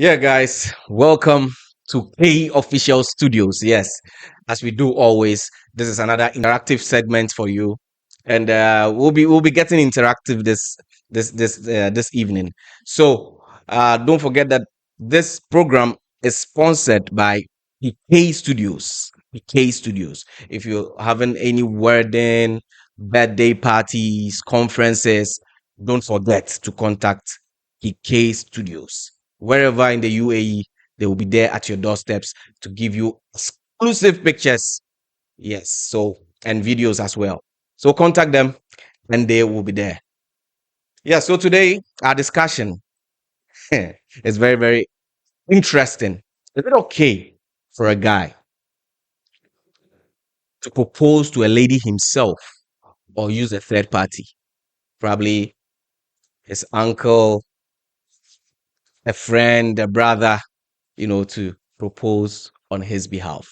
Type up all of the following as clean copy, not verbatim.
Yeah, guys, welcome to K Official Studios. Yes, as we do always, this is another interactive segment for you, and we'll be getting interactive this evening. So don't forget that this program is sponsored by PK Studios. PK Studios. If you're having any wedding, birthday parties, conferences, don't forget to contact PK Studios wherever in the UAE, they will be there at your doorsteps to give you exclusive pictures. Yes, so and videos as well. So contact them and they will be there. Yeah, so today our discussion is very, very interesting. Is it okay for a guy to propose to a lady himself or use a third party? Probably his uncle, a friend, a brother, to propose on his behalf.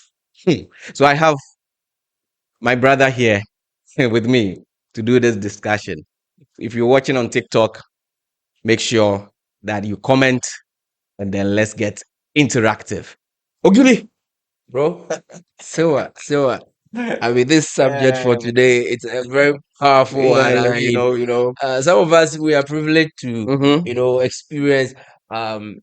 So I have my brother here with me to do this discussion. If you're watching on TikTok, make sure that you comment and then let's get interactive. Ogili. Bro. So, I mean, this subject for Um, today, it's a very powerful one. I yeah, mean, you know. some of us, we are privileged to, Mm-hmm. experience um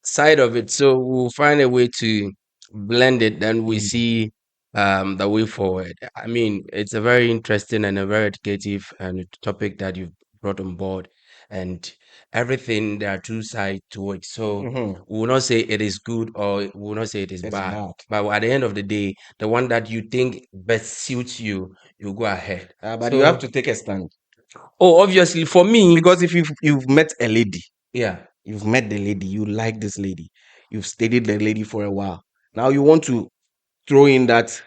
side of it. So we'll find a way to blend it. Then we see the way forward. I mean, it's a very interesting and a very educative and topic that you've brought on board, and everything there are two sides to it. So Mm-hmm. we will not say it is good or we will not say it is It's bad. bad. But at the end of the day, the one that you think best suits you, you go ahead. But you have So, to take a stand obviously for me, because if you've met a lady, yeah. you've met the lady, you like this lady, you've studied the lady for a while. Now you want to throw in that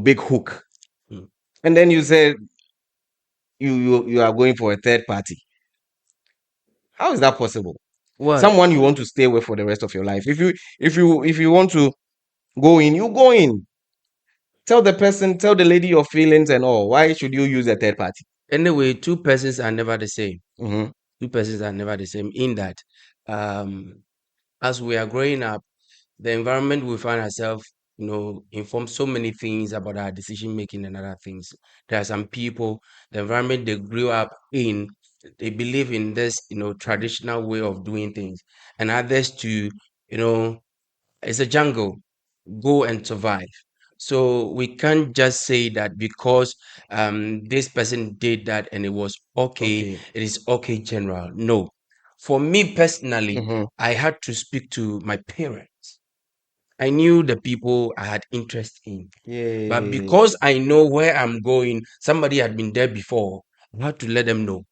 big hook, Mm. and then you say you are going for a third party. How is that possible? Well, Someone you want to stay with for the rest of your life. If you want to go in, you go in. Tell the lady your feelings and all. Why should you use a third party? anyway, two persons are never the same. Mm-hmm. Two persons are never the same in that um as we are growing up, the environment we find ourselves, informs so many things about our decision making and other things. There are some people, the environment they grew up in, they believe in this, traditional way of doing things, and others to, it's a jungle, go and survive. So we can't just say that because this person did that and it was okay, Okay. it is okay general. No. For me personally, Mm-hmm. I had to speak to my parents. I knew the people I had interest in. But Yeah. because I know where I'm going, somebody had been there before, I had to let them know.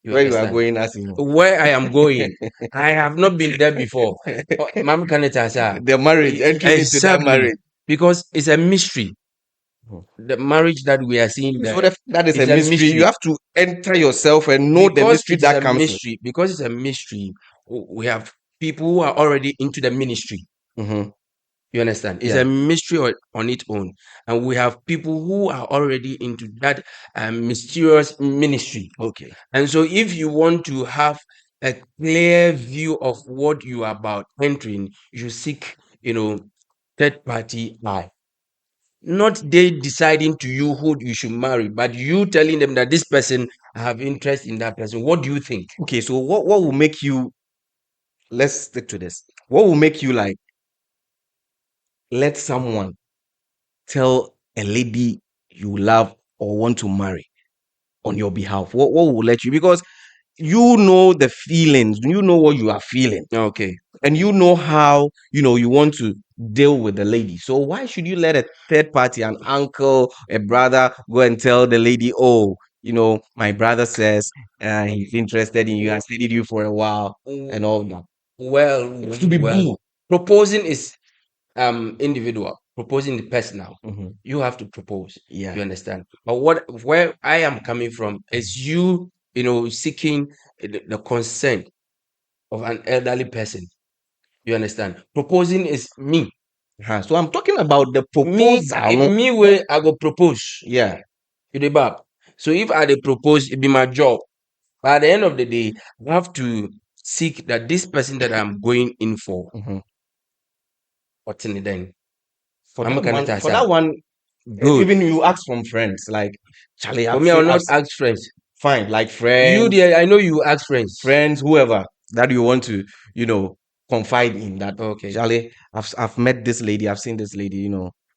You Where you are understand? going, as you know. Where I am going, I have not been there before. Ma'am Kaneta, sir. The marriage, entering into that Exactly. marriage. Because it's a mystery. Mhm. The marriage that we are seeing So there that is a is a mystery. You mystery. have to enter yourself and know the Because mystery it is that a comes with. mystery, we have people who are already into the ministry. Mm-hmm. You understand? It's Yeah. a mystery on its own. And we have people who are already into that mysterious ministry. Okay. And so, if you want to have a clear view of what you are about entering, you should seek, third party eye. Not they deciding to you who you should marry, but you telling them that this person, I have interest in that person. What do you think? Okay. So what will make you? Let's stick to this. What will make you like let someone tell a lady you love or want to marry on your behalf? What will let you? Because you know the feelings, you know what you are feeling, Okay. and you know how you want to deal with the lady. So why should you let a third party, an uncle, a brother, go and tell the lady, oh, my brother says he's interested in you, I studied you for a while, and all that? Well, To be well, boo. proposing is individual. Proposing is personal. Mhm. You have to propose. Yeah. You understand? But where I am coming from is you, seeking the consent of an elderly person. You understand? Proposing is me. So I'm talking about the Me, proposal. No? me where I go propose. Yeah. You the bab. So if I dey propose, it be my job. But at the end of the day, I have to seek that this person that I'm going in for, Mhm. what's in it then? For I'm that gonna one, tell for you, that one, good. even you ask from friends, like Charlie, For me, I will not ask friends. fine, like You friends, there, I know you ask friends. whoever that you want to, confide in. That Okay. Charlie, I've met this lady, I've seen this lady,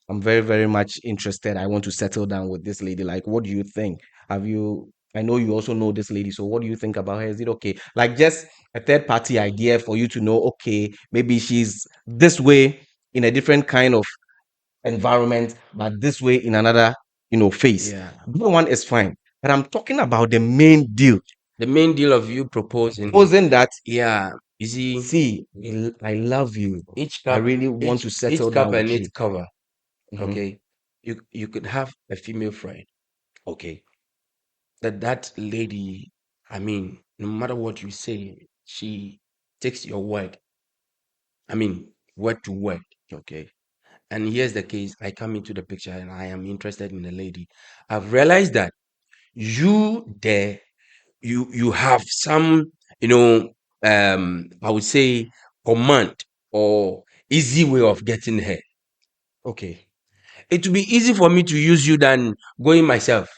I'm very, very much interested. I want to settle down with this lady. Like, what do you think? Have you? I know you also know this lady, so what do you think about her? Is it okay? Like, just a third party idea for you to know, okay, maybe she's this way in a different kind of environment, but this way in another, phase. Yeah. That one is fine. But I'm talking about the main deal. The main deal of you proposing. Wasn't that, Yeah. You see, see, I love you. each I cup, really want to settle each cup down and with you. its cover. Mhm. Okay. You could have a female friend. Okay. That lady, I mean, no matter what you say, she takes your word. I mean, word to word. Okay. And here's the case. I come into the picture and I am interested in a lady. I've realized that you there, you have some, I would say command or easy way of getting her. Okay. It will be easy for me to use you than going myself.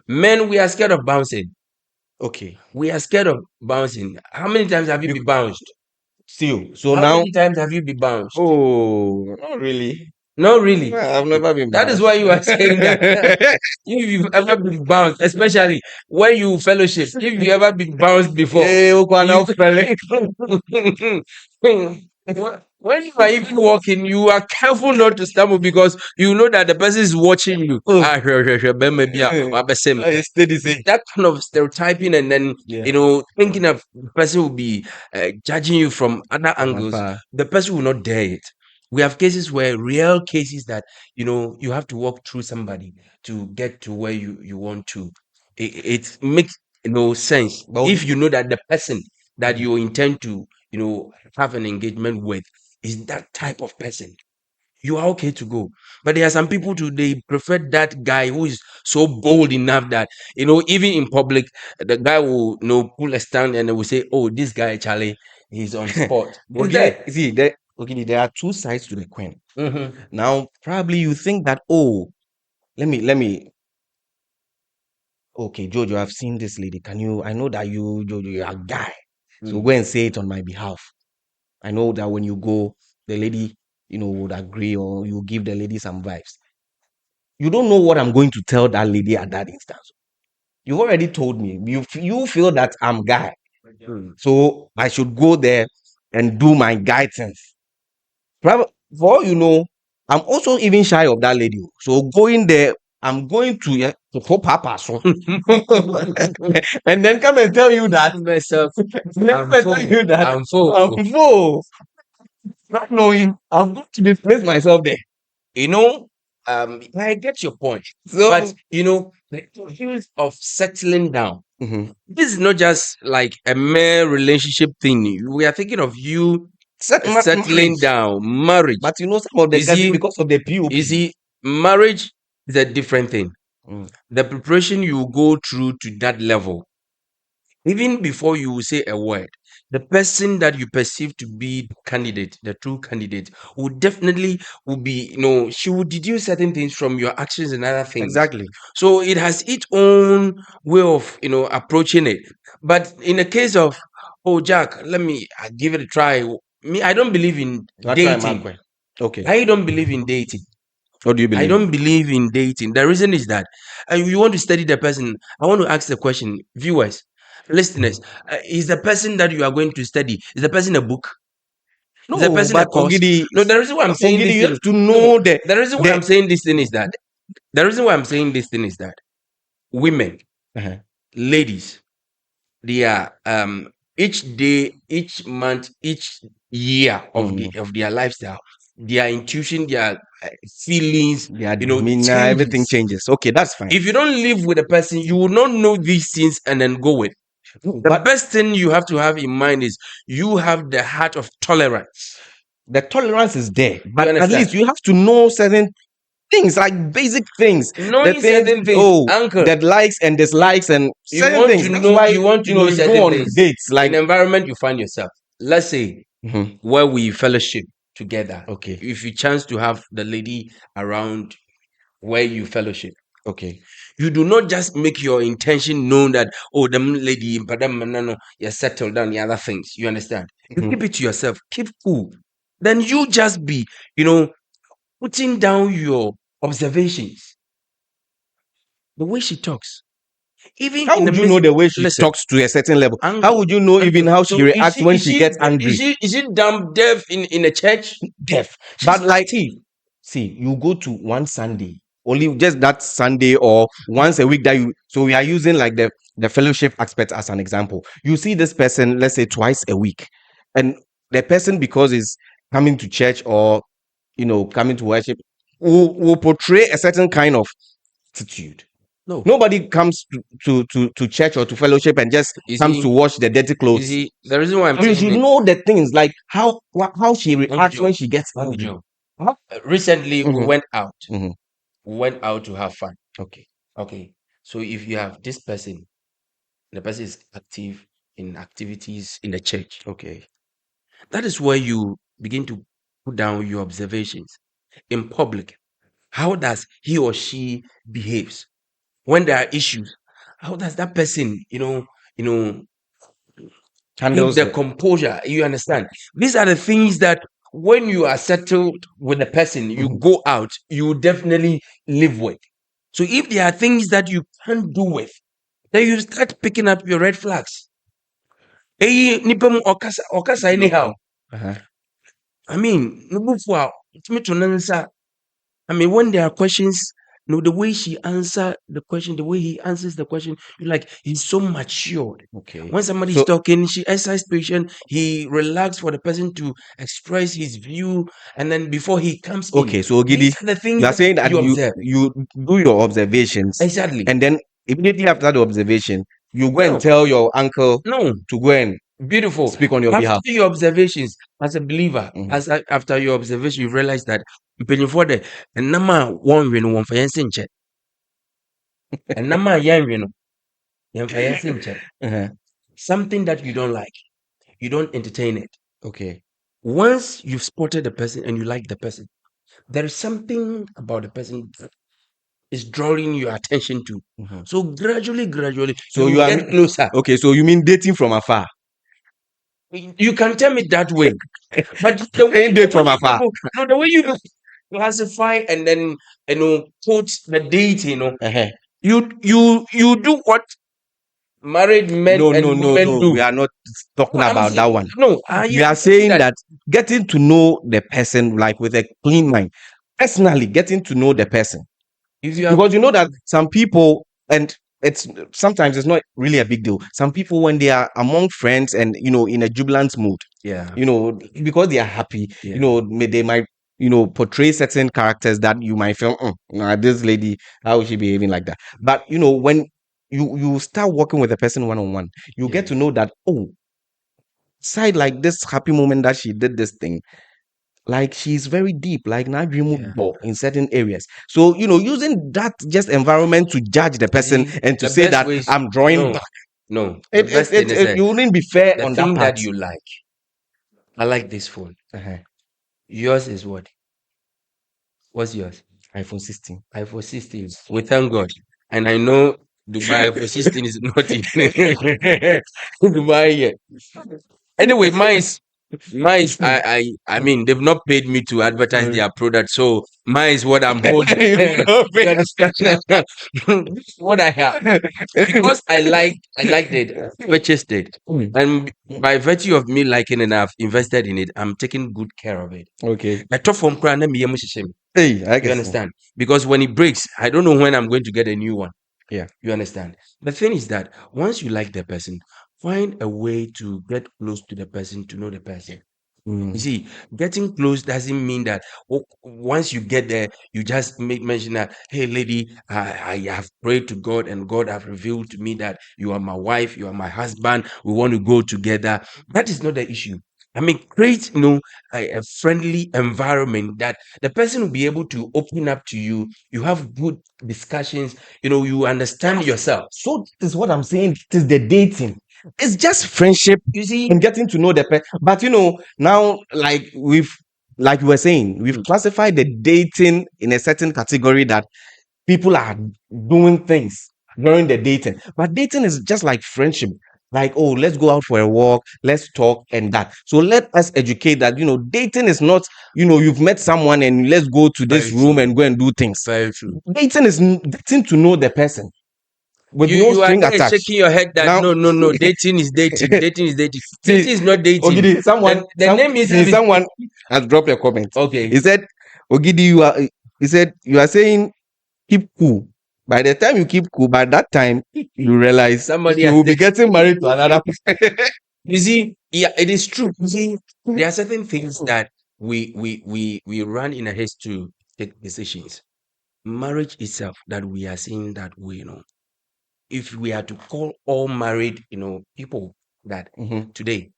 Men, we are scared of bouncing. Okay. We are scared of bouncing. How many times have you been bounced? See, so How now, many times have you been bounced? oh, not really. No, really. Well, I've never been That is bounced. why you are saying that. If you've ever been bounced, especially when you fellowship, if you ever been bounced before, Eh, Okwana Fele. when you are even walking, you are careful not to stumble because you know that the person is watching you. Oh. Maybe Stay the same. that kind of stereotyping, and then Yeah. thinking of the person will be judging you from other angles. Afar. The person will not dare it. We have cases where real cases that you have to walk through somebody to get to where you want to. It makes sense But if you know that the person that Mhm. you intend to have an engagement with is that type of person. You are okay to go. But there are some people too, they prefer that guy who is so bold enough that, even in public, the guy will pull a stand and they will say, oh, this guy, Charlie, he's on spot. Is Okay, that? see, there are two sides to the coin. Mhm. Now, probably you think that, oh, let me. Okay, Jojo, I've seen this lady. I know that you, Jojo, you're a guy. So go and say it on my behalf. I know that when you go, the lady, would agree, or you give the lady some vibes. You don't know what I'm going to tell that lady at that instance. You've already told me. You feel that I'm guy. Mm. So I should go there and do my guy things. For all you know, I'm also even shy of that lady. So going there, I'm going to papa so and then come and tell you that Myself, then come and tell you that I'm full. I'm full. Not knowing I'm going to displace myself there. You know, I get your point. So But the issues of settling down. Mhm. This is not just like a mere relationship thing. We are thinking of you settling Marriage. down, marriage. But some of the You cases see, because of the POP. you see, marriage is a different thing. Mm. The preparation you go through to that level, even before you say a word, the person that you perceive to be the candidate, the true candidate, will be, she will deduce certain things from your actions and other things. Exactly. So it has its own way of, approaching it. But in the case of, oh, Jack, let me give it a try. Me, I don't believe in dating. Okay. I don't believe in dating. What do you I believe? don't believe in dating. The reason is that you want to study the person. I want to ask the question, viewers, listeners, is the person that you are going to study, is the person a book? Is the No, person a but course? Ogidi, No, the reason why I'm saying Ogidi, this you thing, have to know the the reason why I'm saying this thing is that women, Uh-huh. ladies, they are each day, each month, each year of their lifestyle, their intuition, their feelings, their demeanor, everything changes. Okay, that's fine. If you don't live with a person, you will not know these things and then go with. The best thing you have to have in mind is you have the heart of tolerance. The tolerance is there, but at understand? least you have to know certain things like basic things. The Knowing things, certain things, oh, uncle. that likes and dislikes and You certain want things. to That's know. why You want to know you go certain on things. dates like In environment you find yourself. Let's say Mhm. where we fellowship together. Okay, If you chance to have the lady around where you fellowship, okay, you do not just make your intention known that, oh, the lady, but no, you settle down the other things. You understand? You Mhm. keep it to yourself. Keep cool. Then you just be, putting down your observations. The way she talks, even How in the would you know midst. the way she Listen, talks to a certain level? How uncle, would you know even how she so is reacts she when is she she gets is angry? is she dumb deaf in a church? Deaf. She's But like, active. see, you go to one Sunday, only just that Sunday or once a week that you. So we are using like the fellowship aspect as an example. You see this person, let's say twice a week, and the person because is coming to church or coming to worship will portray a certain kind of attitude. No, Nobody comes to church or to fellowship and just you comes to see, wash the dirty you clothes. see, the reason why I'm So you saying should this, know the things like how she Uncle reacts when Joe, she gets Uncle angry. Joe. Huh? Recently we Mhm, went out. mhm. We went out to have fun. Okay. Okay, so if you have this person, the person is active in activities in the church. Okay. That is where you begin to put down your observations in public. How does he or she behaves when there are issues? How does that person, keep Handles the the. composure? You understand? These are the things that when you are settled with the person, you Mhm. go out, you definitely live with. So if there are things that you can't do with, then you start picking up your red flags. Hey, nipa mu okasa anyhow. Uh-huh. I mean, nubufu a utumi to ne nsa. I mean, when there are questions, the way she answer the question, the way he answers the question, you're like, he's so matured. Okay. When somebody is So talking, she exercise patience, he relax for the person to express his view, and then before he comes in, okay, so Gidi, these are the you things are that saying that you you observe. you do your observations Exactly. and then immediately after the observation, you go and No, tell your uncle no, to go and beautiful. speak on your After behalf. your observations, as a believer, Mhm. after your observation, you realize that for the and nama one win one for yensin and nama yan win for yensin Uh-huh. something that you don't like, you don't entertain it. Okay. Once you've spotted the person and you like the person, there is something about the person that is drawing your attention to. Mhm. So gradually, So you you are get closer. okay. So you mean dating from afar? You can tell me that way, but Saying date from afar. the way you classify and then put the date, Uh-huh. you do what married men No, and no, no, women no. do. We are not talking No, I'm about that saying one. no. We are I'm saying saying that that getting to know the person, like with a clean mind, personally getting to know the person, if you have because you know that some people, and it's sometimes it's not really a big deal. Some people, when they are among friends and in a jubilant mood, yeah because they are happy, yeah they might portray certain characters that you might feel, nah, this lady, how is she behaving like that? But when you start working with a person one on one, you get yeah to know that, oh, side like this happy moment that she did this thing, like she's very deep, like yeah. Nadrimu in certain areas. So using that just environment to judge the person See, and to the say best that way is I'm drawing no, back, no. The it it, best thing it, is it that you wouldn't be fair the on that thing part. that you like. I like this phone. Uh-huh. Yours is what? What's yours? iPhone 16. iPhone 16. We thank God. And I know Dubai iPhone 16 is not in Dubai yet. Anyway, mine is I mean they've not paid me to advertise their product, so mine is what I'm holding. You understand? What I have. Because I liked it, purchased it. And by virtue of me liking it, I've invested in it. I'm taking good care of it. Okay. I talk from crying, Hey, I you guess so. understand? Because when it breaks, I don't know when I'm going to get a new one. Yeah. You understand? The thing is that once you like the person, find a way to get close to the person to know the person. You see, getting close doesn't mean that once you get there, you just make mention that, hey, lady, I have prayed to God and God have revealed to me that you are my wife, you are my husband, we want to go together. That is not the issue. I mean, create, a friendly environment that the person will be able to open up to you. You have good discussions. You understand yourself. So this is what I'm saying. It is the dating. It's just friendship You see, and getting to know the person. But now like you were saying, we've classified the dating in a certain category that people are doing things during the dating. But dating is just like friendship. Like, oh, let's go out for a walk, let's talk, and that. So let us educate that dating is not, you've met someone and let's go to this Very room true. and go and do things. Very true. Dating is getting to know the person with no You are string there attached. shaking your head that Now, no, dating is dating. Dating is dating. Dating see, is not dating. Ogidi, The name is someone has dropped a comment. okay. He said, Ogidi, he said, you are saying keep cool. By the time you keep cool, by that time you realize Somebody you has will be taken- getting married to another person. You see, yeah, it is true. You see, there are certain things that we run in a haste to take decisions. Marriage itself, that we are seeing that way, if we are to call all married, people that Mhm. today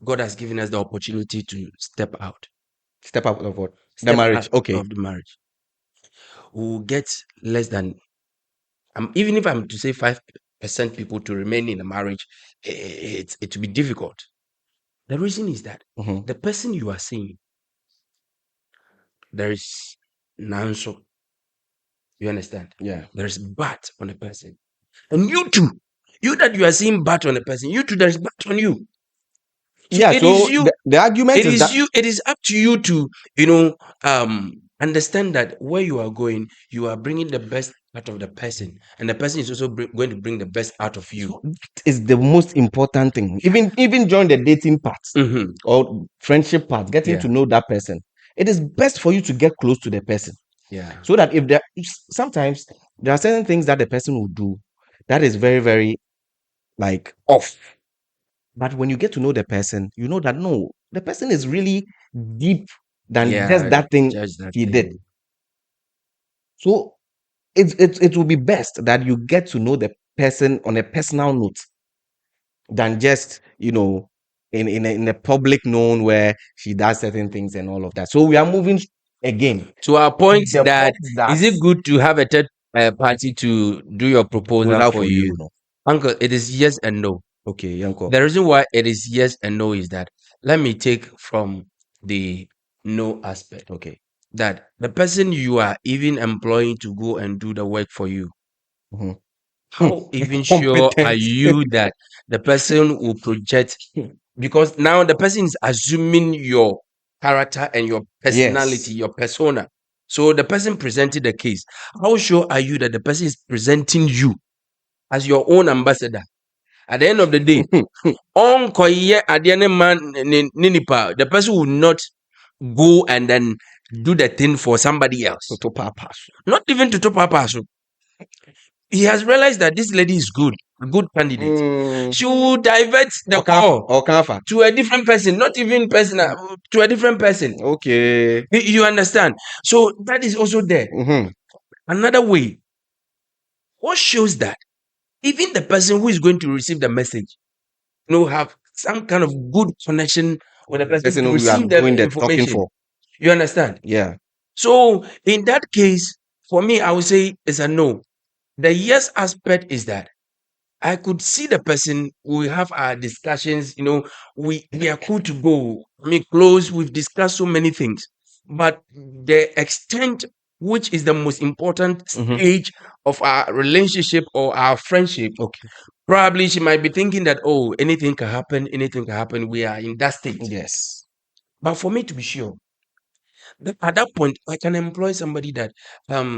God has given us the opportunity to step out, Step out of what? The step marriage. out Okay. of the marriage, we will get less than, even if I'm to say 5% people to remain in a marriage, it will be difficult. The reason is that Mhm. the person you are seeing, there is nanso. You understand? Yeah. There is bat on a person. And you too, you that you are seeing bat on a person, you too, there is bat on you. So Yeah. it So is you. the argument It is is that you. It is up to you to, understand that where you are going, you are bringing the best out of the person, and the person is also going to bring the best out of you. is the most important thing. Even during the dating part Mhm. or friendship part, getting Yeah. to know that person, it is best for you to get close to the person. Yeah. So that sometimes there are certain things that the person will do that is very, very like off. But when you get to know the person, you know that no, the person is really deep than just Yeah. that thing Judge that he thing. did. So it will be best that you get to know the person on a personal note than just in a public known where she does certain things and all of that. So we are moving again. To our point The that point that is it good to have a third party to do your proposal without for you, no. Uncle? It is yes and no. Okay, Yanko. The reason why it is yes and no is that, let me take from the no aspect. Okay. That the person you are even employing to go and do the work for you, Mhm. how even sure are Competent. you that the person will project? Because now the person is assuming your character and your personality, Yes. your persona. So the person presented the case. How sure are you that the person is presenting you as your own ambassador? At the end of the day, the person will not go and then do the thing for somebody else. To purpose. Not even to top up. He has realized that this lady is good, a good candidate. She will divert the call Or comfort. to a different person, not even personal, to a different person. Okay. You understand? So that is also there. Mhm. Another way, what shows that even the person who is going to receive the message, have some kind of good connection with the person Person to who you are receive the doing the talking information. for. You understand? Yeah. So in that case, for me, I would say it's a no. The yes aspect is that I could see the person. We have our discussions. We are cool to go. I mean, close. We've discussed so many things, but the extent, which is the most important Mhm. stage of our relationship or our friendship, Okay. probably she might be thinking that, oh, anything can happen. Anything can happen. We are in that stage. Yes. But for me to be sure, at that point, I can employ somebody that, uh,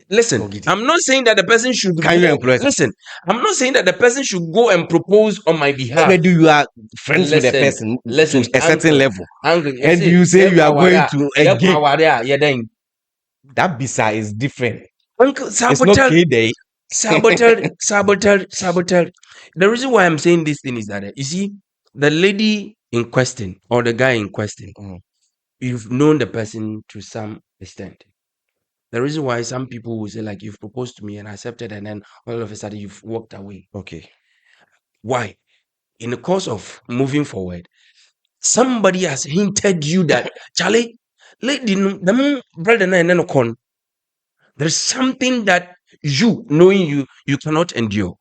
listen, Ogidi. I'm not saying that the person should Can you go. employ? Listen, I'm not saying that the person should go and propose on my behalf. Where do you are friends with the Listen, person listen, to a certain uncle, level, uncle, and you say you are going to a game? Uncle, That bisa is different. It's not saboteur, K-Day. saboteur. The reason why I'm saying this thing is that, you see, the lady in question or the guy in question, Mhm. you've known the person to some extent. The reason why some people will say, like, you've proposed to me and I accepted, and then all of a sudden you've walked away. Okay. Why? In the course of moving forward, somebody has hinted you that Charlie, lady, the brother no con. There's something that you knowing you cannot endure.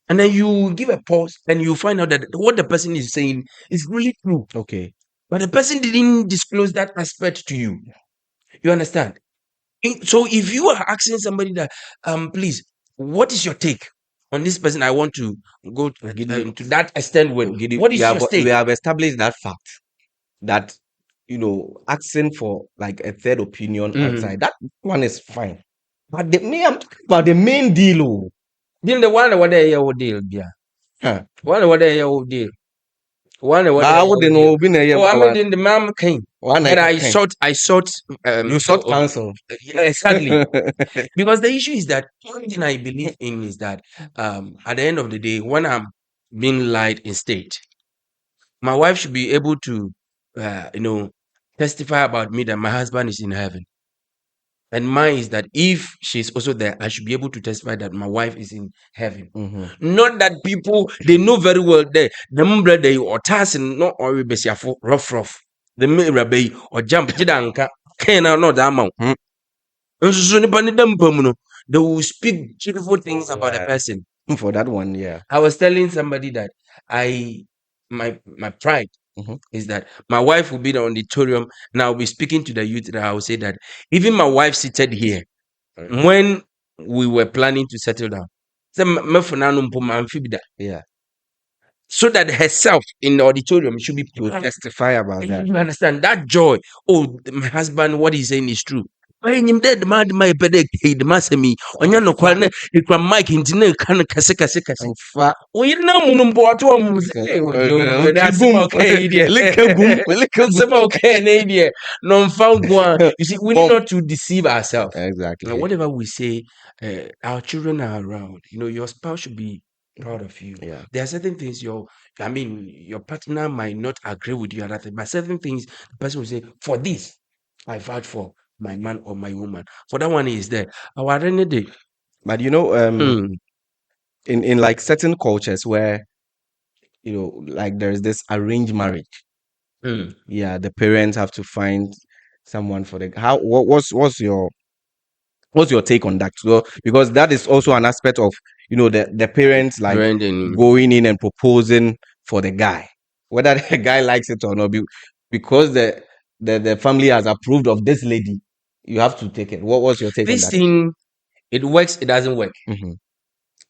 And then you give a pause and you find out that what the person is saying is really true. Okay. But the person didn't disclose that aspect to you. You understand? So if you are asking somebody that, please, what is your take on this person? I want to go to that extent with. What is your we take? have established that fact that asking for like a third opinion outside, that one is fine. But I'm talking about the main deal. Oh. Then the one what they deal, yeah. Huh. One what they deal. One what But I wouldn't know. oh, I mean the mom came. But I sought you sought counsel. Exactly. Because the issue is that one thing I believe in is that at the end of the day, when I'm being lied in state, my wife should be able to testify about me that my husband is in heaven. And mine is that if she's also there, I should be able to testify that my wife is in heaven. Not that people they know very well there. The mumble they or task not or rough. The mirror or jump jidanka. Can I not that amount? They will speak beautiful things about the person. For that one, yeah. I was telling somebody that my pride is that my wife will be in the auditorium and I'll be speaking to the youth that I will say that even my wife seated here when we were planning to settle down. Yeah. So that herself in the auditorium should be to testify about that. You understand that joy? Oh, my husband, what he's saying is true. Him dead man my bed the masemi onya no kwal na ikwa mic intine kan kase Fa oyi na munum bo ato am okay no found one. You see, we need not to deceive ourselves. Exactly. Now, whatever we say, our children are around. Your spouse should be proud of you. Yeah. There are certain things your partner might not agree with you, but certain things the person will say, for this, I vouch for my man or my woman. For that one is there. Our rainy day. But in like certain cultures where like there's this arranged marriage. Yeah, the parents have to find someone for the what's your take on that? So, because that is also an aspect of the parents like going in and proposing for the guy, whether the guy likes it or not, because the family has approved of this lady, you have to take it. What was your take on that? This thing, it works, it doesn't work.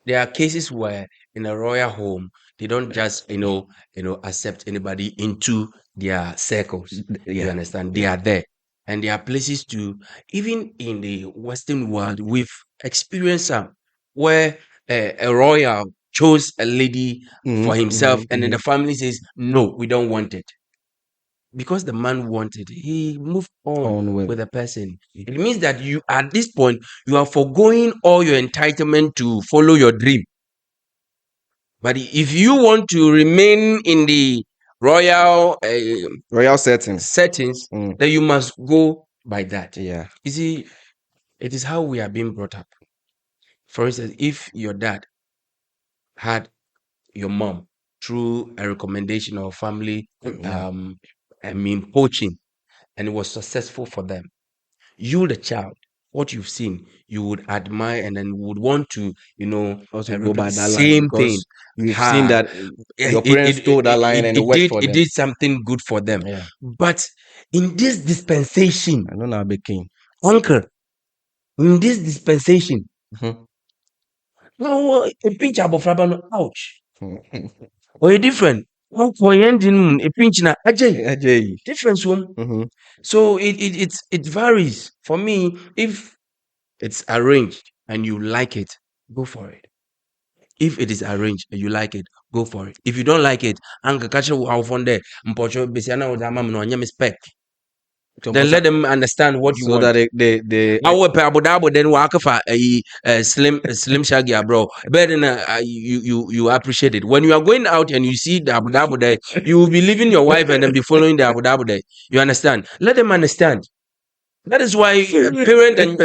There are cases where in a royal home they don't just accept anybody into their circles. You understand? They are there. And there are places to, even in the Western world, we've experienced some where a royal chose a lady for himself, and then the family says, no, we don't want it. Because the man wanted, he moved on with the person. It means that you, at this point, you are foregoing all your entitlement to follow your dream. But if you want to remain in the royal settings, then you must go by that. Yeah. You see, it is how we are being brought up. For instance, if your dad had your mom through a recommendation or family, poaching, and it was successful for them, you, the child, what you've seen, you would admire and then would want to, also go by that same line, thing. You've seen that your parents stole that line and it worked for them. It did something good for them. Yeah. But in this dispensation, I don't know, be king. Uncle, in this dispensation, no, a pinch of ouch. Or a different. A pinch na ajay. Difference one. So it varies. For me, if it's arranged and you like it, go for it. If it is arranged and you like it, go for it. If you don't like it, then let them understand what you want. So that they then work for a slim shaggy bro. But then you appreciate it. When you are going out and you see the Abu Dhabi there, you will be leaving your wife and then be following the Abu Dhabi there. You understand? Let them understand. That is why parent and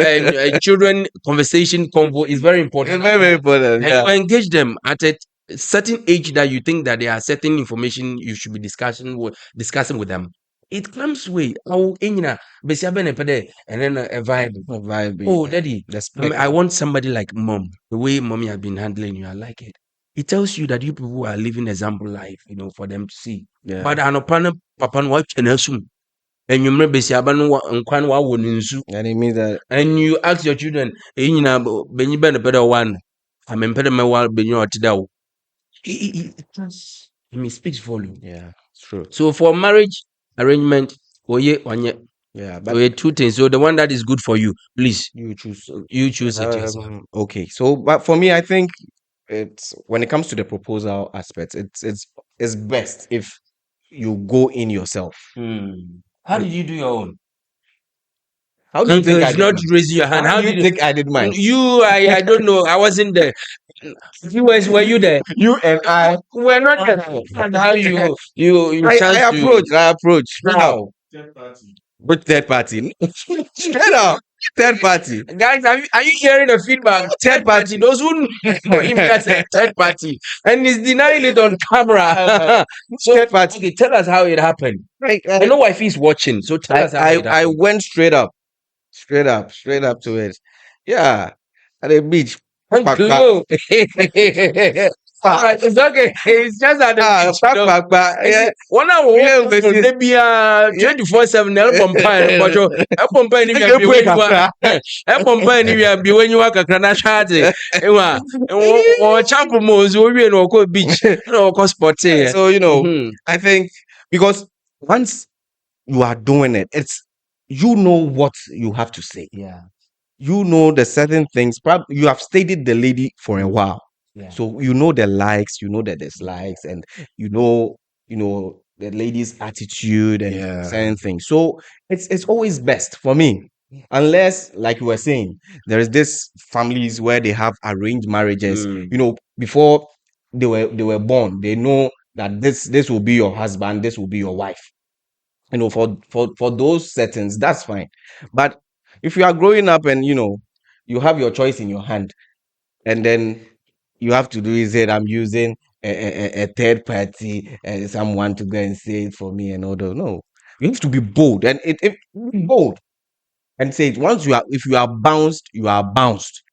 children conversation convo is very important. It's very, very important. And you engage them at it certain age that you think that there are certain information you should be discussing with them. It comes with and then a vibe. Vibe. Oh, daddy, The I want somebody like mom. The way mommy has been handling you, I like it. It tells you that you people are living example life, for them to see. Yeah. But anopana papa no watch and you besiaba no nkwan wa wo nsu. And it means that And you ask your children, benyi ben better one. I'm in better me benyi otida. It speaks volume. yeah, it's true. So for marriage arrangement, Yeah, but two things. So the one that is good for you, please you choose. you choose it yourself. Okay, so but for me, I think it's when it comes to the proposal aspect, it's best if you go in yourself. How did you do your own? How do you think I It's did not mine? raising your hand. How do you think I did mine? I don't know. I wasn't there. Were you there? You and I. We're not there. And how you I approach. How? Which third party? Straight up, third party. Guys, are you hearing the feedback? Third party. Those who know him as a third party, and he's denying it on camera. So Third party. okay, tell us how it happened. I know wife is watching, so tell us how it happened. I went straight up to it. Yeah, at the beach. Hello. All right, it's okay. It's just that Yeah. one hour they be 24/7. Elpom pine, but elpom pine if you be elpom pine if you be when you work at na shade. Ewa, or champo mos we no go beach, no go sport. So I think because once you are doing it, it's you know what you have to say. Yeah. You know the certain things. Probably you have studied the lady for a while. Yeah. So you know the likes, you know the dislikes, and you know the lady's attitude and certain things. So it's always best for me. Unless, like you were saying, there is this families where they have arranged marriages. Before they were born, they know that this will be your husband, this will be your wife. For those settings, that's fine. But if you are growing up and you have your choice in your hand, and then you have to do is that I'm using a third party and someone to go and say it for me and all that. No, you have to be bold and be bold and say it. Once if you are bounced, you are bounced.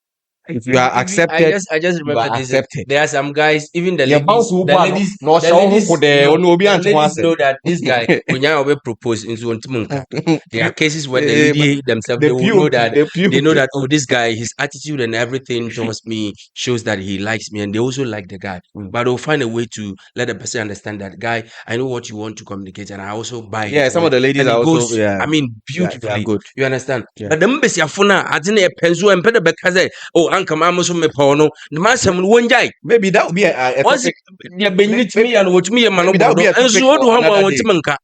If you are accepted, I just you are remember this. accepted. There are some guys, even the Yeah, ladies, bounce who the ban, ladies, no, the show ladies, who there, know, no, be the anti- ladies know that this guy, when you will propose into Ontimunka, there are cases where the lady themselves they will know that they know that this guy, his attitude and everything towards me shows that he likes me, and they also like the guy. But they'll find a way to let the person understand that guy, I know what you want to communicate, and I also buy it. Yeah, some of the ladies and are it also goes, I mean, beautifully. they are good. You understand? Yeah. But the mbesi afuna atine e penzo and pede bekaze oh anka mamuso me pono the masem no wonjai Maybe that would be a once topic. ya benyi timi ya no wotumi ya mano Maybe that would be a topic enso odu for ha mo another day. wonti menka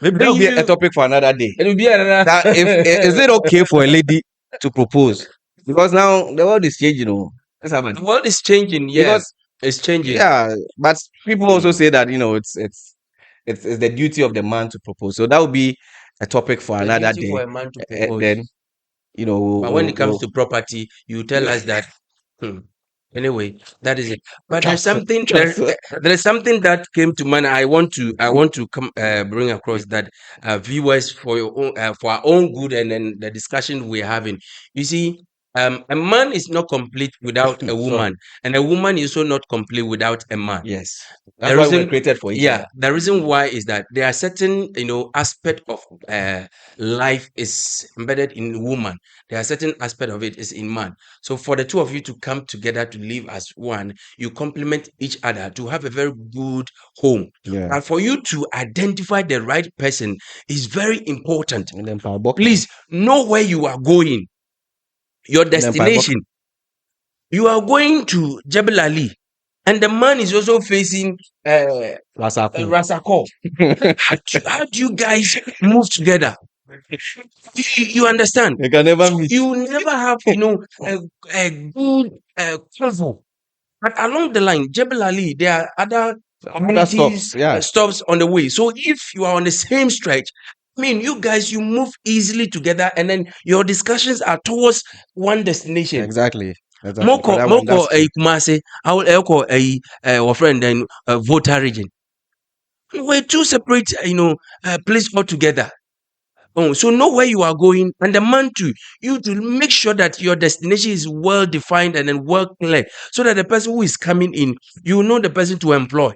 Maybe that would be a topic for another day. it will be another That is it okay for a lady to propose? Because now the world is changing. Let's have it. the world is changing. Yes, it's changing. Yeah, but people also say that it's the duty of the man to propose. So that would be a topic for The another duty day. for a man to And propose. then But when it comes to property, you tell us that. Anyway, that is it. But there's something there is something that came to mind. I want to come bring across that viewers for your own for our own good and then the discussion we're having. You see, a man is not complete without a woman, and a woman is also not complete without a man. Yes, that's why we're created for each other. Yeah, the reason why is that there are certain aspect of life is embedded in woman. There are certain aspect of it is in man. So for the two of you to come together to live as one, you complement each other to have a very good home. Yeah. And for you to identify the right person is very important. And then Please know where you are going, your destination. You are going to Jebel Ali, and the man is also facing Rasako. How do you guys move together? You understand? You can never meet. You never have, a good convo. But along the line, Jebel Ali, there are other communities, stops on the way. So if you are on the same stretch, I mean, you guys, you move easily together, and then your discussions are towards one destination. Exactly. Exactly. For that one, that's Moko true. Kumase, I will echo a friend and Volta region. We're two separate, places altogether. Oh, so know where you are going, and the man too. You to make sure that your destination is well defined and then well clear, so that the person who is coming in, you know the person to employ.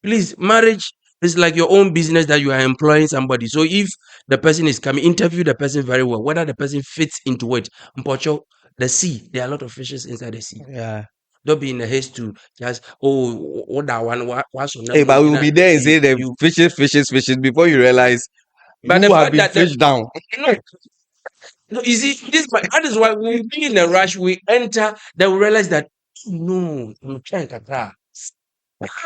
Please, marriage is like your own business that you are employing somebody. So if the person is coming, interview the person very well, whether the person fits into it. Mpocho, the sea, there are a lot of fishes inside the sea. Yeah. Don't be in a haste to just what that one what's on Hey, but we will that be there and say the you fishes before you realize but the you have fact been that the fished down. no, no, you see, that is why we be in a rush. We enter, then we realize that no, I'm trying to cry.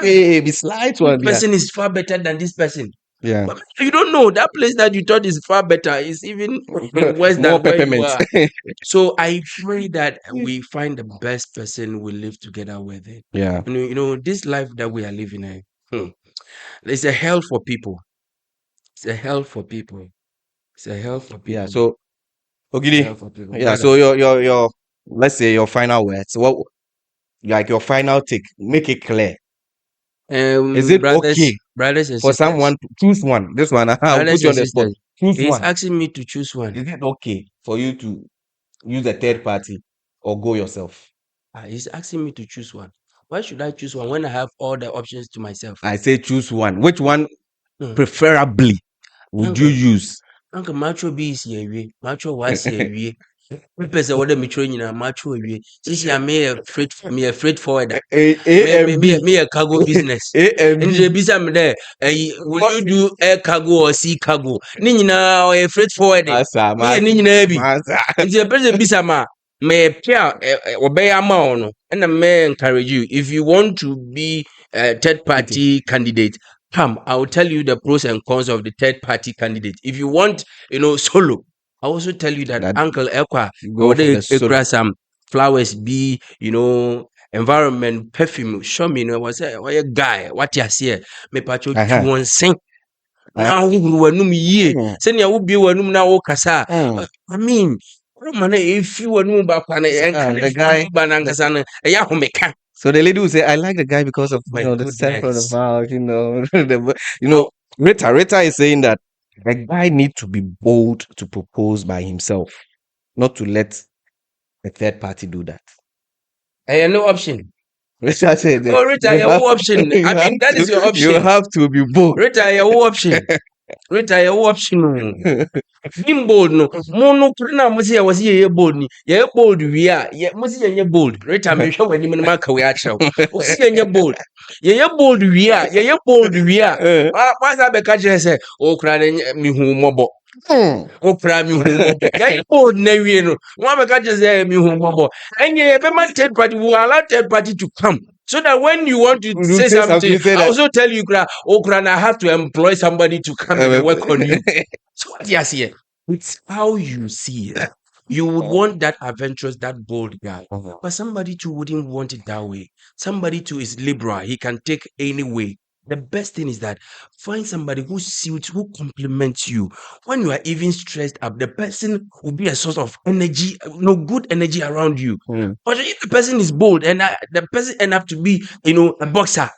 Hey, be slight This one, yeah. person is far better than this person. Yeah. But you don't know that place that you thought is far better is even worse More than where you peppermint. are. So I pray that we find the best person we live together with it. Yeah. This life that we are living in, it's a hell for people. It's a hell for people. It's a hell for people. Yeah. So It's a Ogidi, hell for people. yeah. Brother. So your let's say your final words. What like your final take? Make it clear. Is it okay Brothers and for sisters. someone to choose one? This one, I'll Brothers put you on and the spot. sisters. Choose He's one. asking me to choose one. Is it okay for you to use a third party or go yourself? He's asking me to choose one. Why should I choose one when I have all the options to myself? I say choose one. Which one Hmm. preferably would you use? Uncle Macho B is here. Macho was here. Person what me training na Macho here. Since I me a freight forwarder. Me a cargo business. A and And B. the bisa me there. Will you do air cargo or sea cargo? Ni nyina or a freight forwarding. Masa, Me ni nyina bi. masa. Nti the person bisa ma me pia obey ama no and may encourage you if you want to be a third party candidate. Come, I will tell you the pros and cons of the third party candidate. If you want, solo, I also tell you that Uncle Ekwa, Go for the solo. some flowers be, environment, perfume, show me, was a guy, what you see, me pacho Uh-huh. one sing. Now who wanum ye, send your would be wanum now kasa. I mean, man, if you were no back the guy. banangasana, a yahomeka. So the lady will say, "I like the guy because of My the scent from the goodness. mouth." Rita is saying that the guy need to be bold to propose by himself, not to let a third party do that. No option. Rita said, Oh, Rita, your option. I mean, that is your option. You have to be bold. Rita, your option. Rita, your option. Being bold, no. Mono, na musi ya wasi ye bold ni. Ye bold we are. Ye musi ye bold. Rita, me show when you maka we acha. Musi ye bold. Ye bold we are. Ye bold we are. What's that? Because you say, oh, crying me who mobo. O pra mi hu mobo. Ya bold na we no. One because you say me hu mobo. And ye be man third party. We allow third party to come. So that when you want to say something, I also tell you, I have to employ somebody to come and work on you. So what do you see? It's how you see it. You would want that adventurous, that bold guy. But somebody too wouldn't want it that way. Somebody too is liberal. He can take any way. The best thing is that find somebody who suits, who compliments you. When you are even stressed up, the person will be a source of energy, good energy around you. But if the person is bold and the person end up to be, a boxer.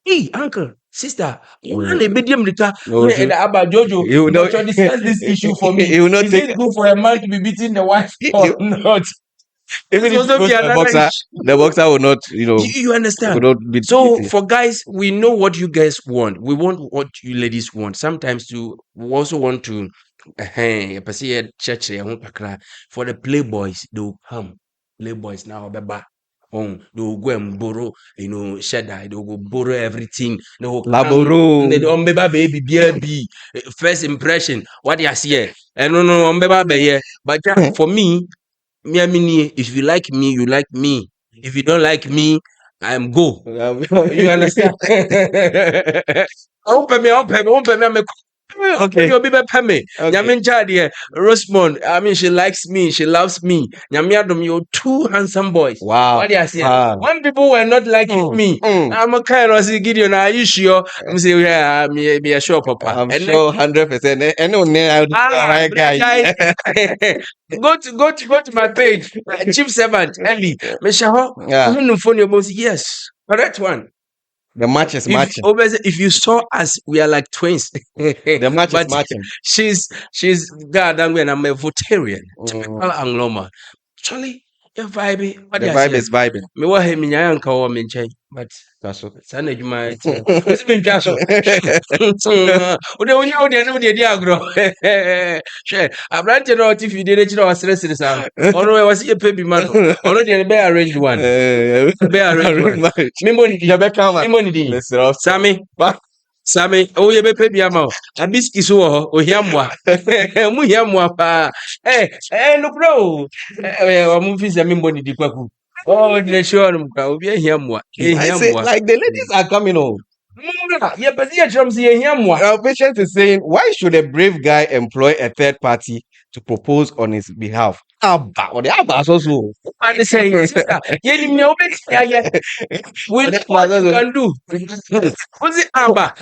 Hey, uncle, sister, Jojo, You will not discuss this issue for me. He will not Is take it good for a man to be beating the wife or not? even if also he goes be to a another boxer, the boxer will not, You understand? will not be So beating. for guys, we know what you guys want. We want what you ladies want. Sometimes we also want to for the playboys, they will come. Playboys now, beba. They will go and borrow, shedder. They will go borrow everything. They will Laboro. They don't baby BLB. First impression, what you see? And no, baby. But for me, if you like me, you like me. If you don't like me, I'm go. You understand? Open me. Okay. You'll be pay me. Okay. Nyamin Chadi, Rosemond. I mean, she likes me. She loves me. Nyamiadum, you're two handsome boys. Wow. What do you say? Wow. When people were not liking me, I'm a kind of say, Gideon, are you sure? I'm saying, yeah, me a sure, Papa. I'm And sure 100%. go to my page, Chief Servant, Ellie. Meshaho, Yeah. yes, correct one. The match is matching. If you saw us, we are like twins. The match is But matching. she's God and I'm a Votarian. Mm. Typical Angloma. Charlie, your vibe. What The do you vibe say? is vibing. Me wa he me nyan ka wo me nkyɛn, but That's okay. sana adwuma ɔsi me ntwa so wode wonya wode ne wode di agorɔ hwɛ aberante na ɔte fidie no akyi na ɔseresere saa ɔno wɔse yɛpɛ bi ma no ɔno deɛ ne bɛyɛ arrange one bɛyɛ arrange one membɔ ne din membɔ ne din Sami Sami woyɛ bɛpɛ bi ama wo abiski so wɔ hɔ ohia mmoa mu hia mmoa paa nokorɛ o ɔmo mfi sɛ membɔ ne din kwaku oh, the sure, we are here more. I say, like the ladies are coming home. Yeah, but yeah, Trump say here more. Our patient is saying, why should a brave guy employ a third party to propose on his behalf? Abba, or the Abba also. And they say, sister, yeah, you know, yeah, what you can do? What's it, Abba?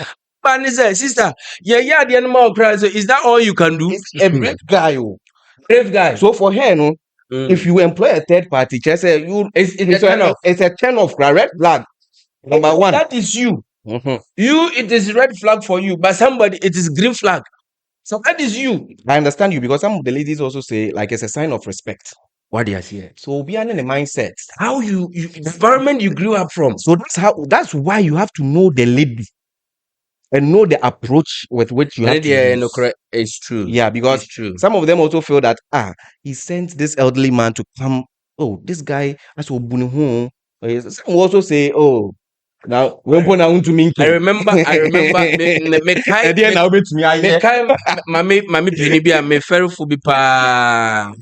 And they say, sister, yeah, the animal cries. So is that all you can do? It's a brave guy, oh. Brave guy. So for her, no, if you employ a third party, just say you, it's a turn off, red flag. Number one, that is you. You, it is red flag for you, but somebody, it is green flag. So that is you. I understand you because some of the ladies also say like it's a sign of respect. What do you say? So behind the mindset, how you the environment you grew up from. So that's why you have to know the lady and know the approach with which you have to use. It's true. Yeah, because it's true. Some of them also feel that he sent this elderly man to come. Oh, this guy as Some will also say, oh, now when I remember mami penny bi a me ferry fu bi pa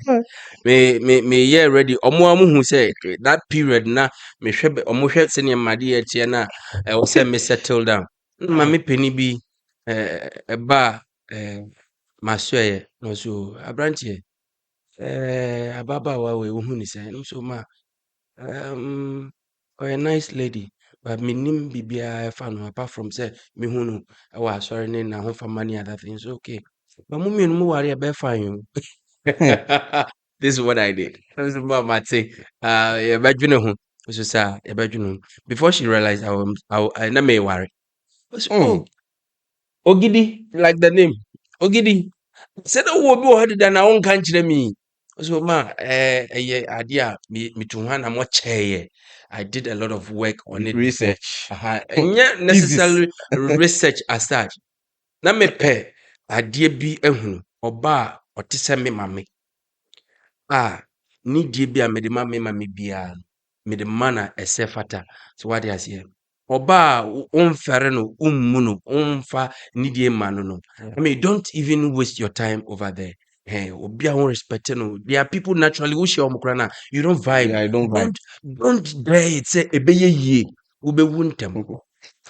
me yeah ready omo hu say that period na me hwe omo hwe se ne made ye tie na e wo say me settle down mami penny bi ba masoye no so abrantie ababawa we wo hu ni say no so ma a nice lady but minim bibia fan apart from say me hu no e wa sorry ne na ho fa money other things okay but mummy no mu ware e be fine this is what I did. This is what I say. Yeah, but you know, before she realized I na me worry. Oh, Ogidi, like the name. Ogidi. Said oh will be harder than our own country me. So ma idea me to one and watch I did a lot of work on it. Research. Yeah, necessarily research as such. Na me pe idea bi ehunu oba otise me mame. Ni die bi a me de ma me mame bia me de mana ese fata. So what you say? Oba unfere no ummu no umfa ni die ma no. I mean don't even waste your time over there. Hey, obi a won respect no. There are people naturally who share omkra na you don't vibe. Yeah, I don't vibe. Don't dare it say ebeye yie. Ube wuntem.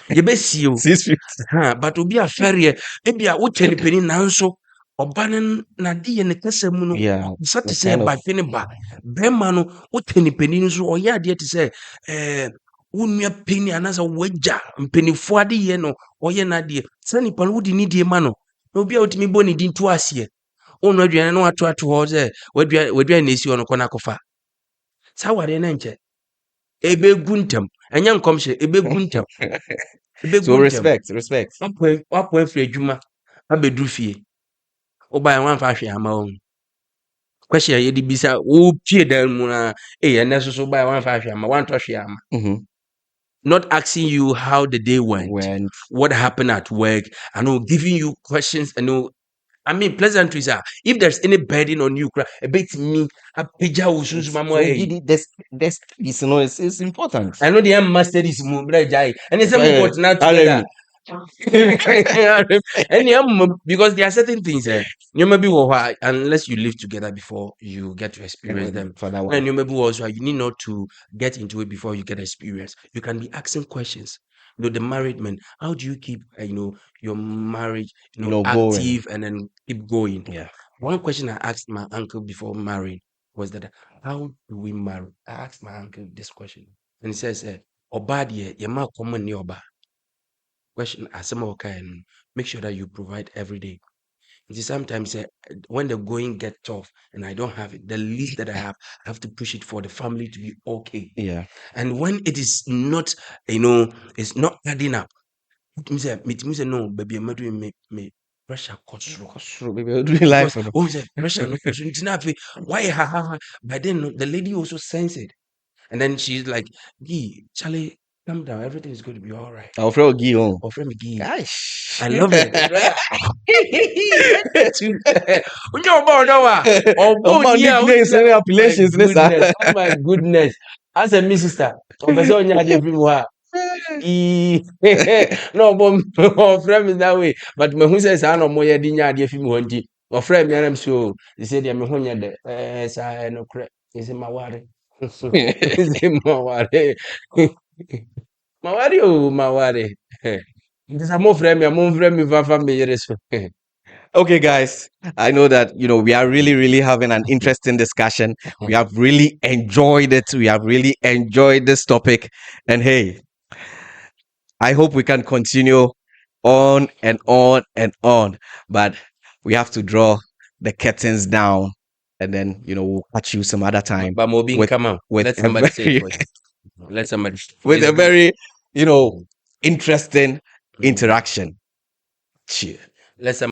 Yebe si o. 650. But obi a fere ebi a wo cheni peni nanso oba na di ye ne kasa mu no sati say ba twene ba be ma no wo cheni peni nso o ya de te say wonua peni anasa wagya mpenifo ade ye no oye na de say nipa no wodi ni die ma no obi a wotimi bo ni din to ase onu aduane no ato ho say wadua na esi ono kona kofa sa wade na nche ebe guntem enya nkomhye ebe guntem so respect wapo afiri adwuma abedu fie oba wan fa hwe ama o question ye di bisa wo pie dan mu na ene so ba wan fa hwe ama wan to hwe ama not asking you how the day went what happened at work and giving you questions and I mean pleasantries are if there's any burden on you a bit me apeja usunsu mamo this it's important. I know the master is mu bra jai and it's important now together and because there are certain things you may be unless you live together before you get to experience them and you may be also you need not to get into it before you get experience. You can be asking questions the married men, how do you keep your marriage Going. active and then keep going? Yeah. One question I asked my uncle before marrying was that, how do we marry? I asked my uncle this question, and he says, "Oba deɛ, yɛma common ni oba." Question asɛm a ɔkaeɛ no, make sure that you provide every day. Sometimes when the going get tough and I don't have it, the least that I have to push it for the family to be okay. Yeah. And when it is not, it's not adding up, it means no, baby, I'm doing me pressure True, baby. I'll do life. because oh, say pressure no pressure. It's not why ha. But then the lady also sense it, and then she's like, "Gee, Charlie, calm down. Everything is going to be all right." I'll throw a Guy on. Or friend Gee, Gosh. I love it. Onye ọba ọdọ wa, ọba Among oni a nicknames and appellations, my sir. goodness, oh my goodness. As a me sister, ọbẹsẹ onye adi fi mu ha. Na ọbọ ọfrẹ mi that way, but me hu sẹ saa na ọmọ yẹ di nya adi fi mu hɔ nti ọfrẹ mi anam so sẹ deɛ me ho nyɛ dɛ saa ɛno korɛ sɛ ma ware sɛ ma ware ma ware o ma ware nti sɛ mofrɛ mi a momfrɛ mi fafa me yere so. Okay, guys, I know that we are really having an interesting discussion. We have really enjoyed it. We have really enjoyed this topic, and hey, I hope we can continue on and on and on. But we have to draw the curtains down, and then we'll catch you some other time But Mobi, with- come on, with let a somebody say very- it for you. Let somebody with a It's- very interesting interaction. Cheers. let somebody